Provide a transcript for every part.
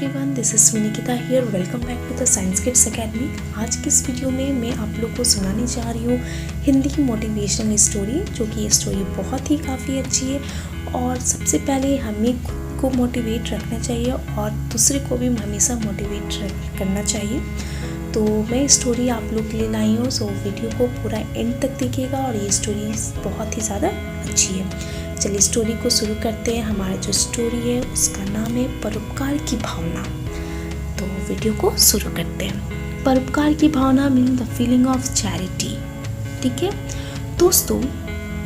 Everyone, this is Nikita here. Welcome back to the science kids academy. आज की इस video में मैं आप लोग को सुनाने जा रही हूँ हिंदी की मोटिवेशनल स्टोरी, जो कि ये स्टोरी बहुत ही काफ़ी अच्छी है। और सबसे पहले हमें खुद को मोटिवेट रखना चाहिए और दूसरे को भी हमेशा मोटिवेट करना चाहिए। तो मैं स्टोरी आप लोग के लिए लाई हूँ, सो वीडियो को पूरा एंड तक देखिएगा और ये स्टोरी बहुत ही ज़्यादा अच्छी है। चलिए स्टोरी को शुरू करते हैं। हमारा जो स्टोरी है उसका नाम है परोपकार की भावना। तो वीडियो को शुरू करते हैं। परोपकार की भावना mean the feeling of charity. ठीक है दोस्तों,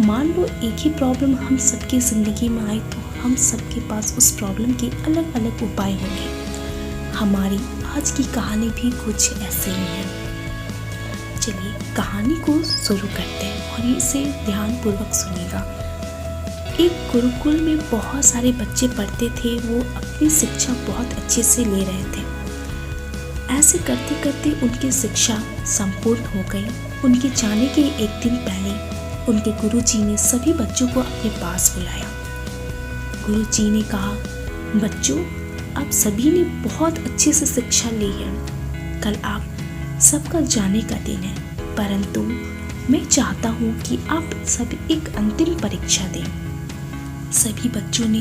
मान लो एक ही प्रॉब्लम हम सबकी ज़िंदगी में आए तो हम सबके पास उस प्रॉब्लम के अलग अलग उपाय होंगे। हमारी आज की कहानी भी कुछ ऐसे ही है। चलिए कहानी को शुरू करते हैं और इसे ध्यानपूर्वक सुनिएगा। एक गुरुकुल में बहुत सारे बच्चे पढ़ते थे। वो अपनी शिक्षा बहुत अच्छे से ले रहे थे। ऐसे करते करते उनकी शिक्षा संपूर्ण हो गई। उनके जाने के एक दिन पहले उनके गुरुजी ने सभी बच्चों को अपने पास बुलाया। गुरुजी ने कहा, बच्चों, आप सभी ने बहुत अच्छे से शिक्षा ली है। कल आप सबका जाने का दिन है, परंतु मैं चाहता हूँ कि आप सब एक अंतिम परीक्षा दें। सभी बच्चों ने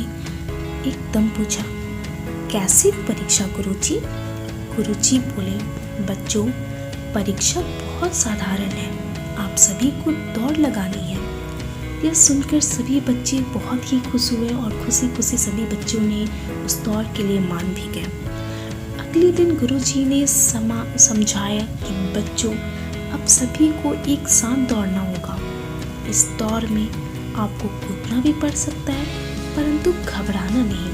एकदम पूछा, कैसी परीक्षा गुरुजी? गुरुजी बोले, बच्चों, परीक्षा बहुत साधारण है। आप सभी को दौड़ लगानी है। यह सुनकर सभी बच्चे बहुत ही खुश हुए और खुशी खुशी सभी बच्चों ने उस दौड़ के लिए मान भी गए। अगले दिन गुरुजी ने समझाया कि बच्चों, अब सभी को एक साथ दौड़ना होगा। इस दौड़ में आपको कूदना भी पड़ सकता है, परंतु घबराना नहीं।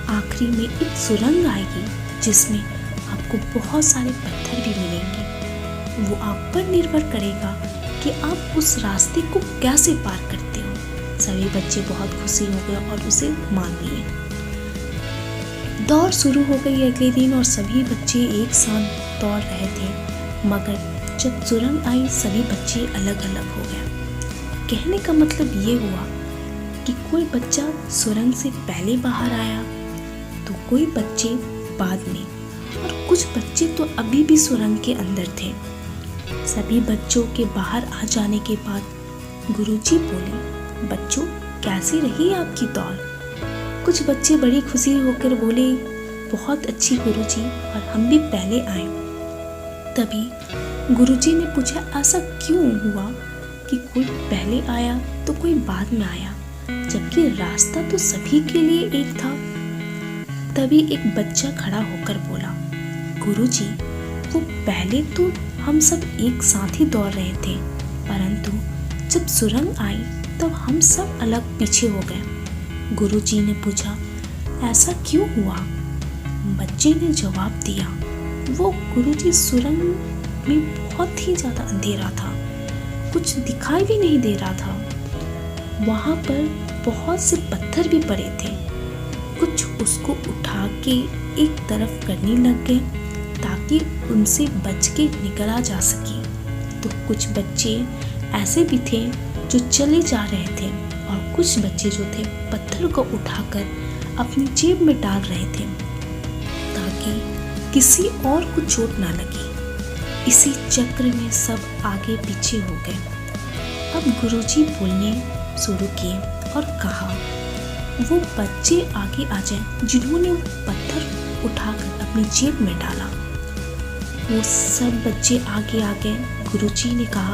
आखिरी में एक सुरंग आएगी जिसमें आपको बहुत सारे पत्थर भी मिलेंगे। वो आप पर निर्भर करेगा कि आप उस रास्ते को कैसे पार करते हो। सभी बच्चे बहुत खुशी हो गए और उसे मान लिए। दौड़ शुरू हो गई अगले दिन और सभी बच्चे एक साथ दौड़ रहे थे, मगर जब सुरंग आई सभी बच्चे अलग अलग हो गए। कहने का मतलब ये हुआ कि कोई बच्चा सुरंग से पहले बाहर आया तो कोई बच्चे बाद में, और कुछ बच्चे तो अभी भी सुरंग के अंदर थे। सभी बच्चों के बाहर आ जाने के बाद गुरुजी बोले, बच्चों, कैसी रही आपकी दौड़? कुछ बच्चे बड़ी खुशी होकर बोले, बहुत अच्छी गुरुजी, और हम भी पहले आए। तभी गुरुजी ने पूछा, ऐसा क्यों हुआ कि कोई पहले आया तो कोई बाद में आया, जबकि रास्ता तो सभी के लिए एक था। तभी एक बच्चा खड़ा होकर बोला, गुरुजी, वो पहले तो हम सब एक साथ ही दौड़ रहे थे, परंतु जब सुरंग आई तब हम सब अलग पीछे हो गए। गुरुजी ने पूछा, ऐसा क्यों हुआ? बच्चे ने जवाब दिया, वो गुरुजी, सुरंग में बहुत ही ज़्यादा अंधेरा था, कुछ दिखाई भी नहीं दे रहा था। वहाँ पर बहुत से पत्थर भी पड़े थे। कुछ उसको उठा के एक तरफ करने लग गए ताकि उनसे बच के निकला जा सके। तो कुछ बच्चे ऐसे भी थे जो चले जा रहे थे और कुछ बच्चे जो थे पत्थर को उठाकर अपनी जेब में डाल रहे थे ताकि किसी और को चोट ना लगे। इसी चक्र में सब आगे पीछे हो गए। अब गुरुजी बोलने शुरू किए और कहा, वो बच्चे आगे आ जाएं जिन्होंने पत्थर उठाकर अपनी जेब में डाला। वो सब बच्चे आगे आ गए। गुरुजी ने कहा,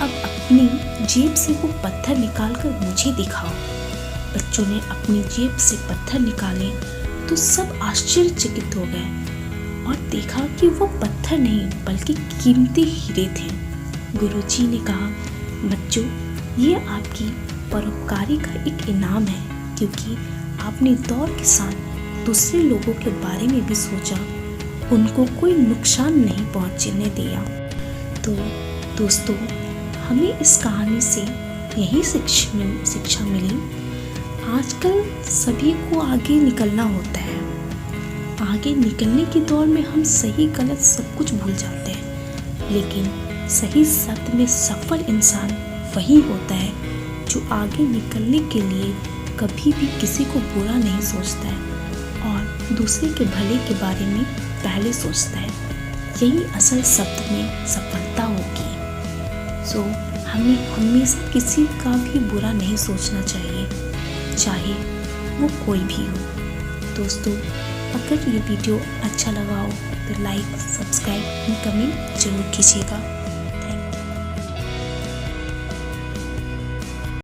अब अपनी जेब से वो पत्थर निकालकर मुझे दिखाओ। बच्चों ने अपनी जेब से पत्थर निकाले तो सब आश्चर्यचकित हो गए और देखा कि वो पत्थर नहीं बल्कि कीमती हीरे थे। गुरुजी ने कहा, बच्चों, ये आपकी परोपकारी का एक इनाम है, क्योंकि आपने दौड़ के साथ दूसरे लोगों के बारे में भी सोचा, उनको कोई नुकसान नहीं पहुंचने दिया। तो दोस्तों, हमें इस कहानी से यही शिक्षा मिली। आजकल सभी को आगे निकलना होता है। आगे निकलने की दौड़ में हम सही गलत सब कुछ भूल जाते हैं, लेकिन सही शब्द में सफल इंसान वही होता है जो आगे निकलने के लिए कभी भी किसी को बुरा नहीं सोचता है और दूसरे के भले के बारे में पहले सोचता है, यही असल शब्द में सफलता होगी। सो हमें हमेशा किसी का भी बुरा नहीं सोचना चाहिए, चाहे वो कोई भी हो। दोस्तों, अगर ये वीडियो अच्छा लगा हो तो लाइक, सब्सक्राइब और कमेंट जरूर कीजिएगा।